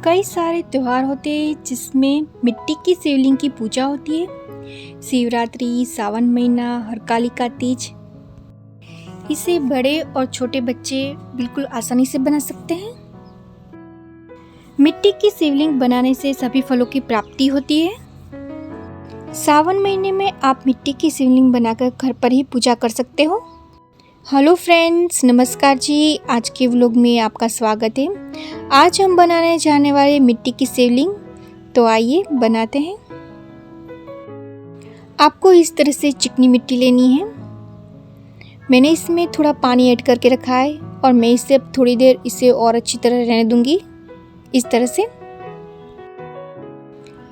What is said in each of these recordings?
कई सारे त्यौहार होते हैं जिसमें मिट्टी की शिवलिंग की पूजा होती है। शिवरात्रि, सावन महीना, हरतालिका तीज, इसे बड़े और छोटे बच्चे बिल्कुल आसानी से बना सकते हैं। मिट्टी की शिवलिंग बनाने से सभी फलों की प्राप्ति होती है। सावन महीने में आप मिट्टी की शिवलिंग बनाकर घर पर ही पूजा कर सकते हो। हेलो फ्रेंड्स, नमस्कार जी। आज के व्लॉग में आपका स्वागत है। आज हम बनाने जाने वाले मिट्टी की शिवलिंग, तो आइए बनाते हैं। आपको इस तरह से चिकनी मिट्टी लेनी है। मैंने इसमें थोड़ा पानी ऐड करके रखा है और मैं इसे अब थोड़ी देर इसे और अच्छी तरह रहने दूंगी, इस तरह से।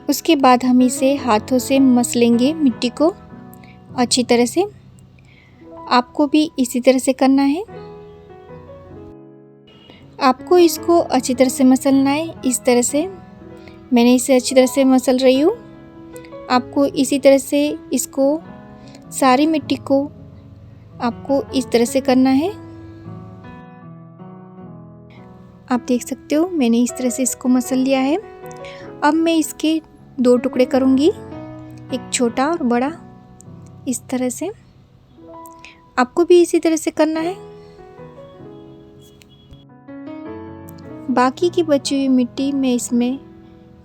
उसके बाद हम इसे हाथों से मस लेंगे मिट्टी को अच्छी तरह से। आपको भी इसी तरह से करना है। आपको इसको अच्छी तरह से मसलना है, इस तरह से। मैंने इसे अच्छी तरह से मसल रही हूँ। आपको इसी तरह से इसको सारी मिट्टी को आपको इस तरह से करना है। आप देख सकते हो मैंने इस तरह से इसको मसल लिया है। अब मैं इसके 2 टुकड़े करूँगी, एक छोटा और बड़ा, इस तरह से। आपको भी इसी तरह से करना है। बाकी की बची हुई मिट्टी मैं इसमें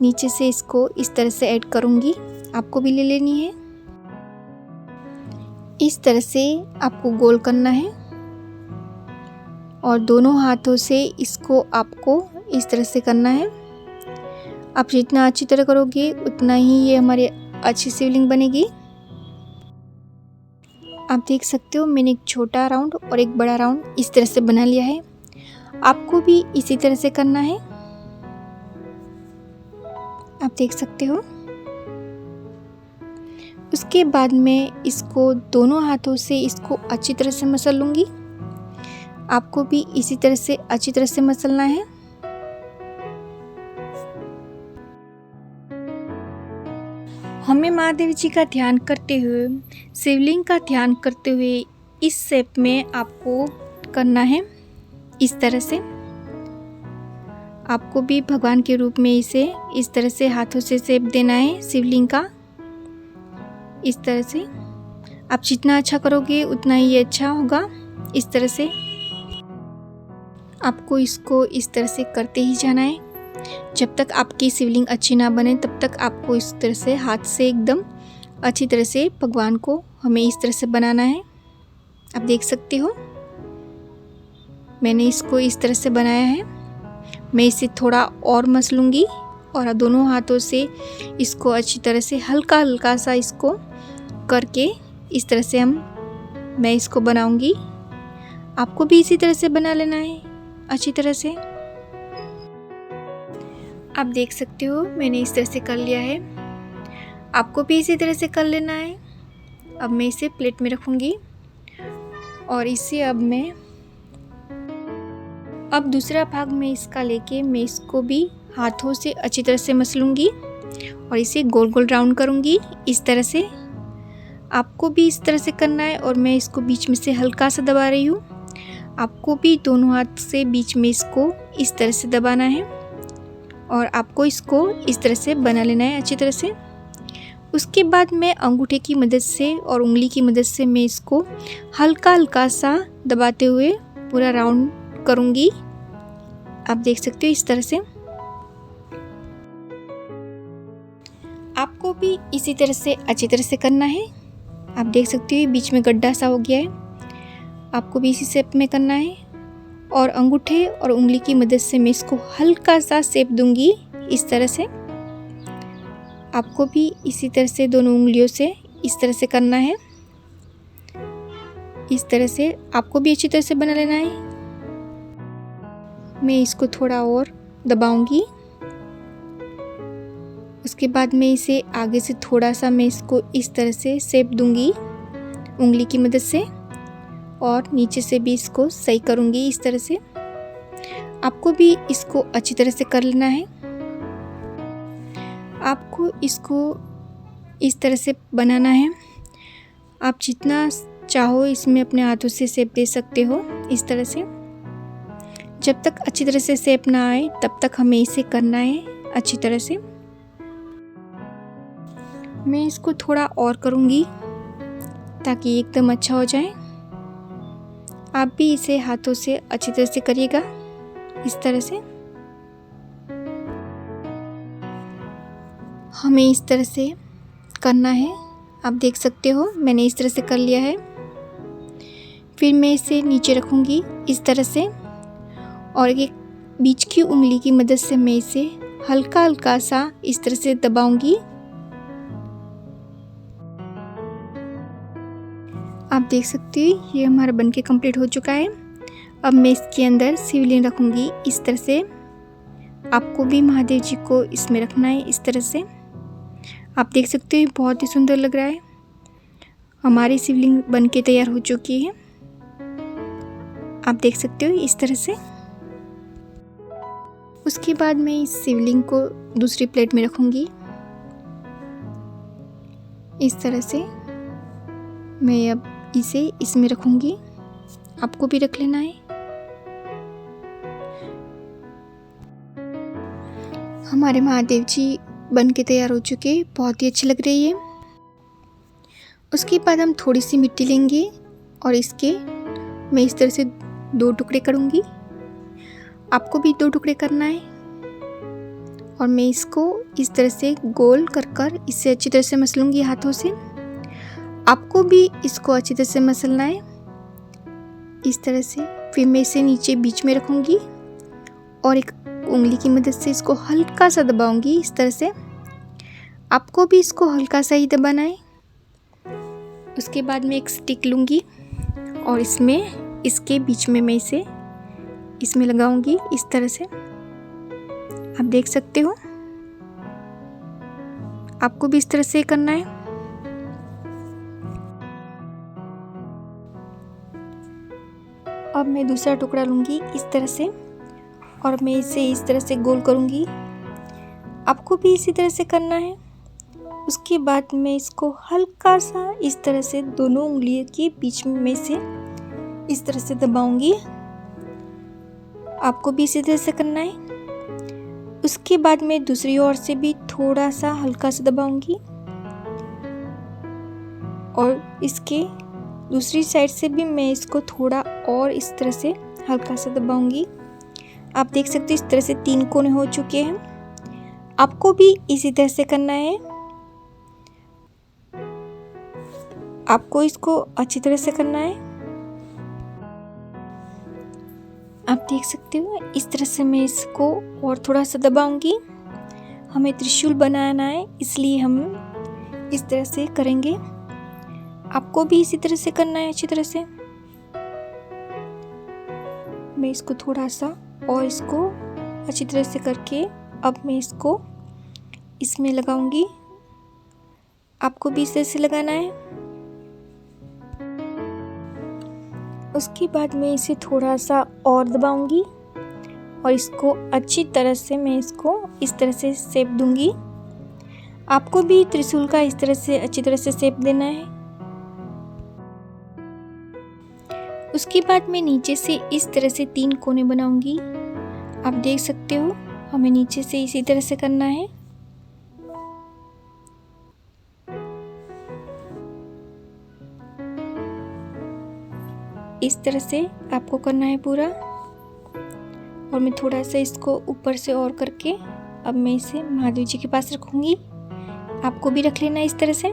नीचे से इसको इस तरह से ऐड करूँगी। आपको भी ले लेनी है। इस तरह से आपको गोल करना है और दोनों हाथों से इसको आपको इस तरह से करना है। आप जितना अच्छी तरह करोगे उतना ही ये हमारी अच्छी शिवलिंग बनेगी। आप देख सकते हो मैंने एक छोटा राउंड और एक बड़ा राउंड इस तरह से बना लिया है। आपको भी इसी तरह से करना है। आप देख सकते हो। उसके बाद मैं इसको दोनों हाथों से इसको अच्छी तरह से मसल लूँगी। आपको भी इसी तरह से अच्छी तरह से मसलना है। हमें महादेव जी का ध्यान करते हुए, शिवलिंग का ध्यान करते हुए इस शेप में आपको करना है, इस तरह से। आपको भी भगवान के रूप में इसे इस तरह से हाथों से शेप देना है शिवलिंग का, इस तरह से। आप जितना अच्छा करोगे उतना ही अच्छा होगा, इस तरह से। आपको इसको इस तरह से करते ही जाना है। जब तक आपकी शिवलिंग अच्छी ना बने तब तक आपको इस तरह से हाथ से एकदम अच्छी तरह से भगवान को हमें इस तरह से बनाना है। आप देख सकते हो मैंने इसको इस तरह से बनाया है। मैं इसे थोड़ा और मसलूँगी और दोनों हाथों से इसको अच्छी तरह से हल्का हल्का सा इसको करके इस तरह से मैं इसको बनाऊंगी। आपको भी इसी तरह से बना लेना है अच्छी तरह से। आप देख सकते हो मैंने इस तरह से कर लिया है। आपको भी इसी तरह से कर लेना है। अब मैं इसे प्लेट में रखूँगी और इसे अब दूसरा भाग में इसका लेके मैं इसको भी हाथों से अच्छी तरह से मसलूँगी और इसे गोल गोल राउंड करूँगी, इस तरह से। आपको भी इस तरह से करना है और मैं इसको बीच में से हल्का सा दबा रही हूँ। आपको भी दोनों हाथ से बीच में इसको इस तरह से दबाना है और आपको इसको इस तरह से बना लेना है अच्छी तरह से। उसके बाद मैं अंगूठे की मदद से और उंगली की मदद से मैं इसको हल्का हल्का सा दबाते हुए पूरा राउंड करूँगी। आप देख सकते हो इस तरह से। आपको भी इसी तरह से अच्छी तरह से करना है। आप देख सकते हो बीच में गड्ढा सा हो गया है। आपको भी इसी शेप में करना है और अंगूठे और उंगली की मदद से मैं इसको हल्का सा शेप दूंगी, इस तरह से। आपको भी इसी तरह से दोनों उंगलियों से इस तरह से करना है, इस तरह से। आपको भी अच्छी तरह से बना लेना है। मैं इसको थोड़ा और दबाऊंगी। उसके बाद मैं इसे आगे से थोड़ा सा मैं इसको इस तरह से शेप दूंगी उंगली की मदद से और नीचे से भी इसको सही करूंगी, इस तरह से। आपको भी इसको अच्छी तरह से कर लेना है। आपको इसको इस तरह से बनाना है। आप जितना चाहो इसमें अपने हाथों से शेप दे सकते हो, इस तरह से। जब तक अच्छी तरह से शेप ना आए तब तक हमें इसे करना है अच्छी तरह से। मैं इसको थोड़ा और करूँगी ताकि एकदम अच्छा हो जाए। आप भी इसे हाथों से अच्छी तरह से करिएगा, इस तरह से। हमें इस तरह से करना है। आप देख सकते हो मैंने इस तरह से कर लिया है। फिर मैं इसे नीचे रखूँगी इस तरह से, और एक बीच की उंगली की मदद से मैं इसे हल्का हल्का सा इस तरह से दबाऊंगी। आप देख सकते हो ये हमारा बनके कंप्लीट हो चुका है। अब मैं इसके अंदर शिवलिंग रखूँगी इस तरह से। आपको भी महादेव जी को इसमें रखना है इस तरह से। आप देख सकते हो बहुत ही सुंदर लग रहा है। हमारी शिवलिंग बनके तैयार हो चुकी है। आप देख सकते हो इस तरह से। उसके बाद मैं इस शिवलिंग को दूसरी प्लेट में रखूँगी इस तरह से। मैं अब इसे इसमें रखूँगी, आपको भी रख लेना है। हमारे महादेव जी बन के तैयार हो चुके, बहुत ही अच्छी लग रही है। उसके बाद हम थोड़ी सी मिट्टी लेंगे और इसके मैं इस तरह से 2 टुकड़े करूँगी। आपको भी 2 टुकड़े करना है, और मैं इसको इस तरह से गोल कर इसे अच्छी तरह से मसलूँगी हाथों से। आपको भी इसको अच्छी तरह से मसलना है इस तरह से। फिर मैं इसे नीचे बीच में रखूँगी और एक उंगली की मदद से इसको हल्का सा दबाऊंगी इस तरह से। आपको भी इसको हल्का सा ही दबाना है। उसके बाद मैं एक स्टिक लूँगी और इसमें इसके बीच में मैं इसे इसमें लगाऊंगी इस तरह से। आप देख सकते हो, आपको भी इस तरह से करना है। अब मैं दूसरा टुकड़ा लूँगी इस तरह से और मैं इसे इस तरह से गोल करूँगी। आपको भी इसी तरह से करना है। उसके बाद मैं इसको हल्का सा इस तरह से दोनों उंगलियों के बीच में से इस तरह से दबाऊंगी। आपको भी इसी तरह से करना है। उसके बाद मैं दूसरी ओर से भी थोड़ा सा हल्का सा दबाऊंगी और इसके दूसरी साइड से भी मैं इसको थोड़ा और इस तरह से हल्का सा दबाऊंगी। आप देख सकते हो इस तरह से 3 कोने हो चुके हैं। आपको भी इसी तरह से करना है। आपको इसको अच्छी तरह से करना है। आप देख सकते हो इस तरह से मैं इसको और थोड़ा सा दबाऊंगी। हमें त्रिशूल बनाना है, इसलिए हम इस तरह से करेंगे। आपको भी इसी तरह से करना है अच्छी तरह से। मैं इसको थोड़ा सा और इसको अच्छी तरह से करके अब मैं इसको इसमें लगाऊंगी। आपको भी इस तरह से लगाना है। उसके बाद मैं इसे थोड़ा सा और दबाऊंगी और इसको अच्छी तरह से मैं इसको इस तरह से शेप दूंगी। आपको भी त्रिशूल का इस तरह से अच्छी तरह से शेप देना है। उसके बाद मैं नीचे से इस तरह से 3 कोने बनाऊंगी। आप देख सकते हो हमें नीचे से इसी तरह से करना है। इस तरह से आपको करना है पूरा। और मैं थोड़ा सा इसको ऊपर से और करके अब मैं इसे महादेव जी के पास रखूंगी। आपको भी रख लेना है इस तरह से।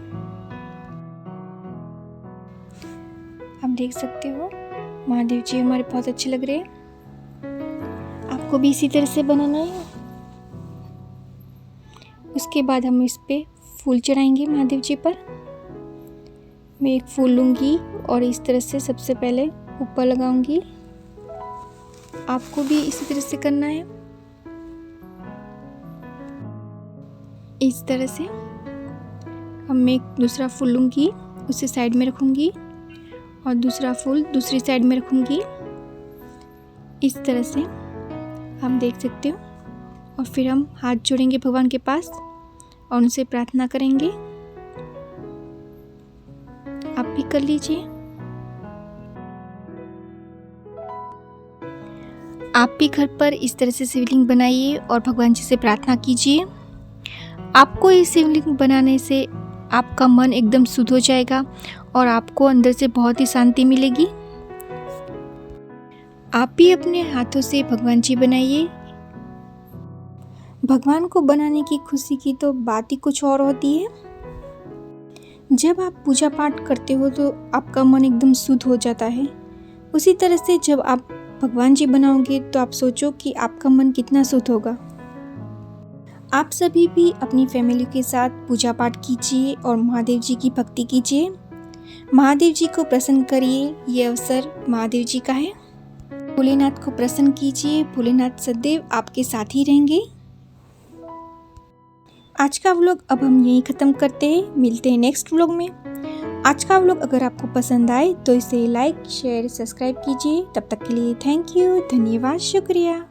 आप देख सकते हो महादेव जी हमारे बहुत अच्छे लग रहे हैं। आपको भी इसी तरह से बनाना है। उसके बाद हम इस पे फूल चढ़ाएंगे महादेव जी पर। मैं एक फूल लूँगी और इस तरह से सबसे पहले ऊपर लगाऊंगी। आपको भी इसी तरह से करना है। इस तरह से अब मैं एक दूसरा फूल लूँगी, उसे साइड में रखूँगी और दूसरा फूल दूसरी साइड में रखूँगी इस तरह से। आप देख सकते हो। और फिर हम हाथ जोड़ेंगे भगवान के पास और उनसे प्रार्थना करेंगे। आप भी कर लीजिए। आप भी घर पर इस तरह से शिवलिंग बनाइए और भगवान जी से प्रार्थना कीजिए। आपको ये शिवलिंग बनाने से आपका मन एकदम शुद्ध हो जाएगा और आपको अंदर से बहुत ही शांति मिलेगी। आप भी अपने हाथों से भगवान जी बनाइए। भगवान को बनाने की खुशी की तो बात ही कुछ और होती है। जब आप पूजा पाठ करते हो तो आपका मन एकदम शुद्ध हो जाता है। उसी तरह से जब आप भगवान जी बनाओगे तो आप सोचो कि आपका मन कितना शुद्ध होगा। आप सभी भी अपनी फैमिली के साथ पूजा पाठ कीजिए और महादेव जी की भक्ति कीजिए। महादेव जी को प्रसन्न करिए, ये अवसर महादेव जी का है। भोलेनाथ को प्रसन्न कीजिए, भोलेनाथ सदैव आपके साथ ही रहेंगे। आज का व्लॉग अब हम यहीं ख़त्म करते हैं, मिलते हैं नेक्स्ट व्लॉग में। आज का व्लॉग अगर आपको पसंद आए तो इसे लाइक शेयर सब्सक्राइब कीजिए। तब तक के लिए थैंक यू, धन्यवाद, शुक्रिया।